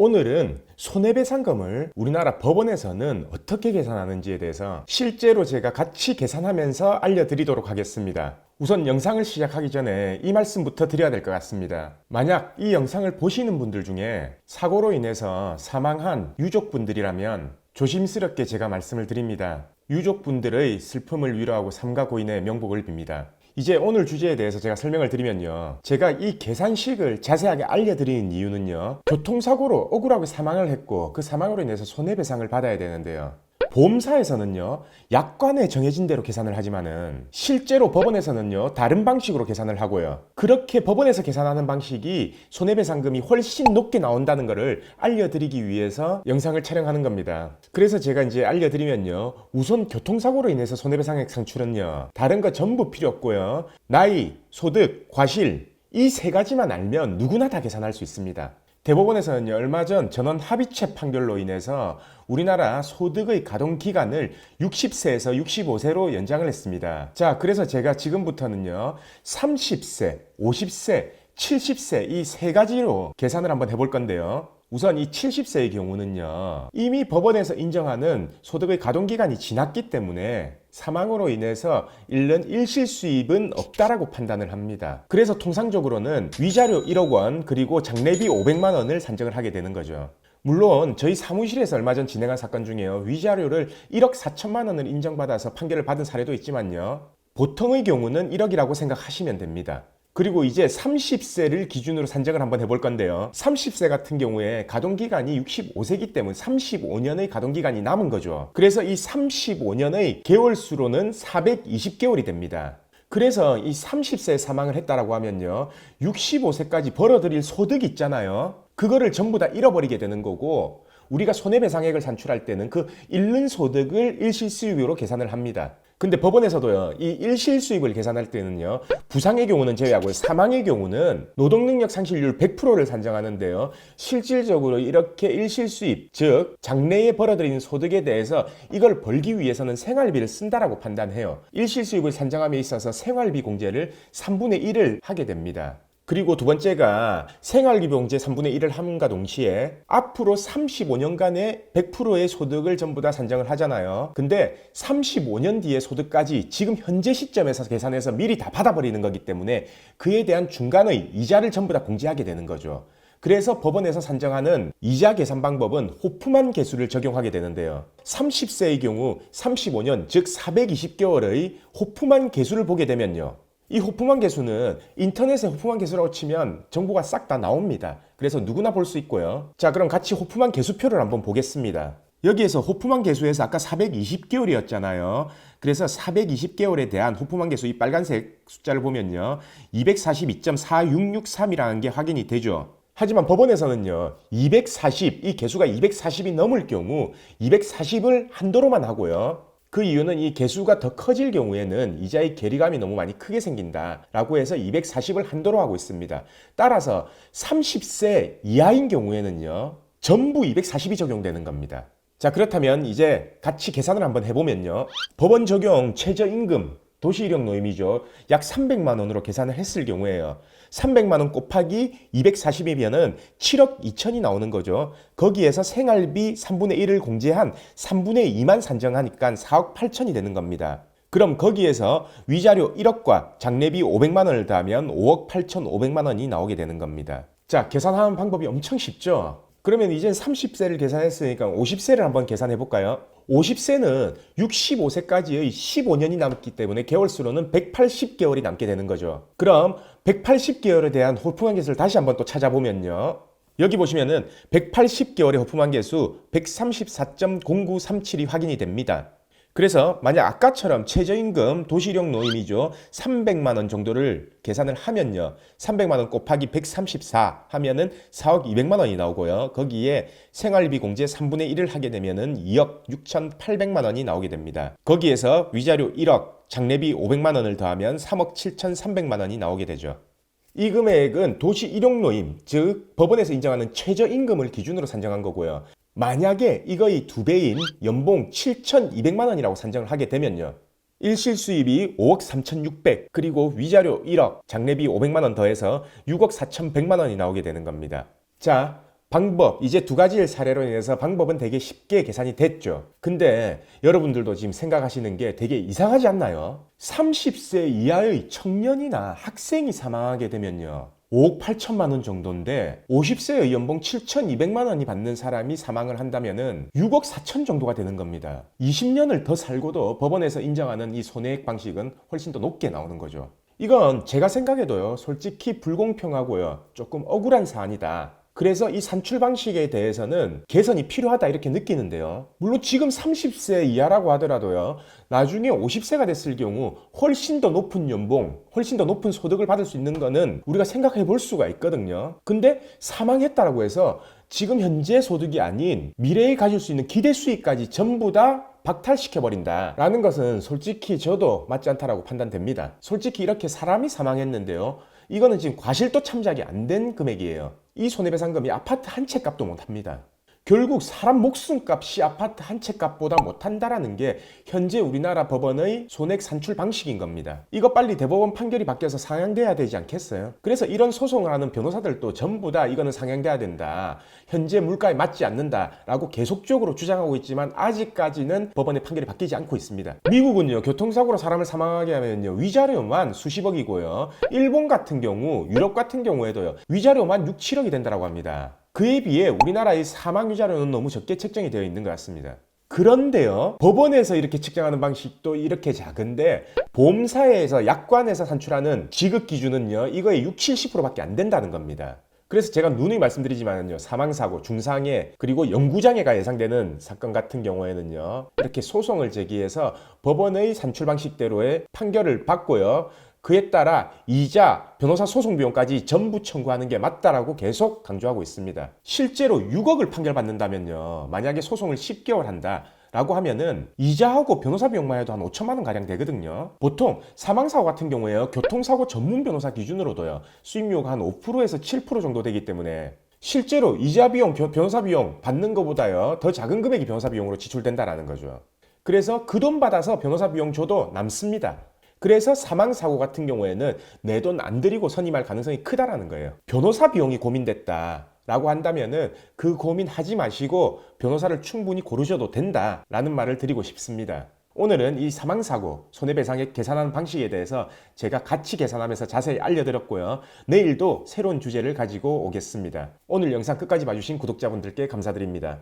오늘은 손해배상금을 우리나라 법원에서는 어떻게 계산하는지에 대해서 실제로 제가 같이 계산하면서 알려드리도록 하겠습니다. 우선 영상을 시작하기 전에 이 말씀부터 드려야 될 것 같습니다. 만약 이 영상을 보시는 분들 중에 사고로 인해서 사망한 유족분들이라면 조심스럽게 제가 말씀을 드립니다. 유족분들의 슬픔을 위로하고 삼가 고인의 명복을 빕니다. 이제 오늘 주제에 대해서 제가 설명을 드리면요. 제가 이 계산식을 자세하게 알려드리는 이유는요. 교통사고로 억울하게 사망을 했고 그 사망으로 인해서 손해배상을 받아야 되는데요. 보험사에서는요. 약관에 정해진 대로 계산을 하지만은 실제로 법원에서는요. 다른 방식으로 계산을 하고요. 그렇게 법원에서 계산하는 방식이 손해배상금이 훨씬 높게 나온다는 것을 알려드리기 위해서 영상을 촬영하는 겁니다. 그래서 제가 이제 알려드리면요. 우선 교통사고로 인해서 손해배상액 상출은요. 다른 거 전부 필요 없고요. 나이, 소득, 과실 이 세 가지만 알면 누구나 다 계산할 수 있습니다. 대법원에서는요, 얼마 전 전원 합의체 판결로 인해서 우리나라 소득의 가동기간을 60세에서 65세로 연장을 했습니다. 자, 그래서 제가 지금부터는요, 30세, 50세, 70세 이 세 가지로 계산을 한번 해볼 건데요. 우선 이 70세의 경우는요, 이미 법원에서 인정하는 소득의 가동기간이 지났기 때문에 사망으로 인해서 잃는 일실수입은 없다라고 판단을 합니다. 그래서 통상적으로는 위자료 1억 원 그리고 장례비 500만 원을 산정을 하게 되는 거죠. 물론 저희 사무실에서 얼마 전 진행한 사건 중에요. 위자료를 1억 4천만 원을 인정받아서 판결을 받은 사례도 있지만요. 보통의 경우는 1억이라고 생각하시면 됩니다. 그리고 이제 30세를 기준으로 산정을 한번 해볼 건데요. 30세 같은 경우에 가동기간이 65세이기 때문에 35년의 가동기간이 남은 거죠. 그래서 이 35년의 개월수로는 420개월이 됩니다. 그래서 이 30세에 사망을 했다라고 하면요. 65세까지 벌어들일 소득이 있잖아요. 그거를 전부 다 잃어버리게 되는 거고 우리가 손해배상액을 산출할 때는 그 잃는 소득을 일실수입으로 계산을 합니다. 근데 법원에서도요, 이 일실수입을 계산할 때는요, 부상의 경우는 제외하고 사망의 경우는 노동능력 상실률 100%를 산정하는데요, 실질적으로 이렇게 일실수입, 즉 장래에 벌어들이는 소득에 대해서 이걸 벌기 위해서는 생활비를 쓴다라고 판단해요. 일실수입을 산정함에 있어서 생활비 공제를 3분의 1을 하게 됩니다. 그리고 두 번째가 생활비 공제 3분의 1을 함과 동시에 앞으로 35년간의 100%의 소득을 전부 다 산정을 하잖아요. 근데 35년 뒤의 소득까지 지금 현재 시점에서 계산해서 미리 다 받아버리는 거기 때문에 그에 대한 중간의 이자를 전부 다 공제하게 되는 거죠. 그래서 법원에서 산정하는 이자 계산 방법은 호프만 계수를 적용하게 되는데요. 30세의 경우 35년 즉 420개월의 호프만 계수를 보게 되면요. 이 호프만 계수는 인터넷에 호프만 계수라고 치면 정보가 싹 다 나옵니다. 그래서 누구나 볼 수 있고요. 자, 그럼 같이 호프만 계수표를 한번 보겠습니다. 여기에서 호프만 계수에서 아까 420개월이었잖아요. 그래서 420개월에 대한 호프만 계수 이 빨간색 숫자를 보면요. 242.4663이라는 게 확인이 되죠. 하지만 법원에서는요. 240, 이 개수가 240이 넘을 경우 240을 한도로만 하고요. 그 이유는 이 개수가 더 커질 경우에는 이자의 괴리감이 너무 많이 크게 생긴다라고 해서 240을 한도로 하고 있습니다. 따라서 30세 이하인 경우에는요. 전부 240이 적용되는 겁니다. 자, 그렇다면 이제 같이 계산을 한번 해보면요. 법원 적용 최저임금 도시이력 노임이죠. 약 300만 원으로 계산을 했을 경우에요. 300만 원 곱하기 240이면은 7억 2천이 나오는 거죠. 거기에서 생활비 3분의 1을 공제한 3분의 2만 산정하니까 4억 8천이 되는 겁니다. 그럼 거기에서 위자료 1억과 장례비 500만 원을 더하면 5억 8천 5백만 원이 나오게 되는 겁니다. 자, 계산하는 방법이 엄청 쉽죠? 그러면 이제 30세를 계산했으니까 50세를 한번 계산해 볼까요? 50세는 65세까지의 15년이 남기 때문에 개월수로는 180개월이 남게 되는 거죠. 그럼 180개월에 대한 호프만 계수를 다시 한번 또 찾아보면요. 여기 보시면은 180개월의 호프만 계수 134.0937이 확인이 됩니다. 그래서 만약 아까처럼 최저임금 도시력 노임이죠. 300만 원 정도를 계산을 하면요. 300만 원 곱하기 134 하면은 4억 2백만 원이 나오고요. 거기에 생활비 공제 3분의 1을 하게 되면은 2억 6,800만 원이 나오게 됩니다. 거기에서 위자료 1억, 장례비 500만 원을 더하면 3억 7,300만 원이 나오게 되죠. 이 금액은 도시 일용 노임, 즉 법원에서 인정하는 최저임금을 기준으로 산정한 거고요. 만약에 이거의 2배인 연봉 7,200만 원이라고 산정을 하게 되면요. 일실수입이 5억 3,600 그리고 위자료 1억, 장례비 500만 원 더해서 6억 4,100만 원이 나오게 되는 겁니다. 자, 방법, 이제 두 가지의 사례로 인해서 방법은 되게 쉽게 계산이 됐죠. 근데 여러분들도 지금 생각하시는 게 되게 이상하지 않나요? 30세 이하의 청년이나 학생이 사망하게 되면요, 5억 8천만 원 정도인데 50세의 연봉 7,200만 원이 받는 사람이 사망을 한다면은 6억 4천 정도가 되는 겁니다. 20년을 더 살고도 법원에서 인정하는 이 손해액 방식은 훨씬 더 높게 나오는 거죠. 이건 제가 생각해도요, 솔직히 불공평하고요, 조금 억울한 사안이다. 그래서 이 산출 방식에 대해서는 개선이 필요하다 이렇게 느끼는데요. 물론 지금 30세 이하라고 하더라도요, 나중에 50세가 됐을 경우 훨씬 더 높은 연봉, 훨씬 더 높은 소득을 받을 수 있는 거는 우리가 생각해 볼 수가 있거든요. 근데 사망했다라고 해서 지금 현재 소득이 아닌 미래에 가질 수 있는 기대 수익까지 전부 다 박탈시켜버린다 라는 것은 솔직히 저도 맞지 않다라고 판단됩니다. 솔직히 이렇게 사람이 사망했는데요, 이거는 지금 과실도 참작이 안 된 금액이에요. 이 손해배상금이 아파트 한 채 값도 못합니다. 결국 사람 목숨값이 아파트 한 채 값보다 못한다라는 게 현재 우리나라 법원의 손해액 산출 방식인 겁니다. 이거 빨리 대법원 판결이 바뀌어서 상향돼야 되지 않겠어요? 그래서 이런 소송을 하는 변호사들도 전부 다 이거는 상향돼야 된다, 현재 물가에 맞지 않는다라고 계속적으로 주장하고 있지만 아직까지는 법원의 판결이 바뀌지 않고 있습니다. 미국은요, 교통사고로 사람을 사망하게 하면요, 위자료만 수십억이고요, 일본 같은 경우, 유럽 같은 경우에도요, 위자료만 6, 7억이 된다고 합니다. 그에 비해 우리나라의 사망 위자료는 너무 적게 책정이 되어 있는 것 같습니다. 그런데요, 법원에서 이렇게 측정하는 방식도 이렇게 작은데 보험사에서 약관에서 산출하는 지급 기준은요, 이거의 6, 70%밖에 안 된다는 겁니다. 그래서 제가 누누이 말씀드리지만요, 사망사고, 중상해, 그리고 영구장애가 예상되는 사건 같은 경우에는요, 이렇게 소송을 제기해서 법원의 산출 방식대로의 판결을 받고요, 그에 따라 이자, 변호사 소송 비용까지 전부 청구하는 게 맞다라고 계속 강조하고 있습니다. 실제로 6억을 판결받는다면요, 만약에 소송을 10개월 한다 라고 하면은 이자하고 변호사 비용만 해도 한 5천만 원 가량 되거든요. 보통 사망사고 같은 경우에요, 교통사고 전문 변호사 기준으로도요, 수임료가 한 5%에서 7% 정도 되기 때문에 실제로 이자 비용, 변호사 비용 받는 것보다요, 더 작은 금액이 변호사 비용으로 지출된다라는 거죠. 그래서 그 돈 받아서 변호사 비용 줘도 남습니다. 그래서 사망사고 같은 경우에는 내 돈 안 들이고 선임할 가능성이 크다라는 거예요. 변호사 비용이 고민됐다 라고 한다면은 그 고민하지 마시고 변호사를 충분히 고르셔도 된다 라는 말을 드리고 싶습니다. 오늘은 이 사망사고 손해배상액 계산하는 방식에 대해서 제가 같이 계산하면서 자세히 알려드렸고요. 내일도 새로운 주제를 가지고 오겠습니다. 오늘 영상 끝까지 봐주신 구독자분들께 감사드립니다.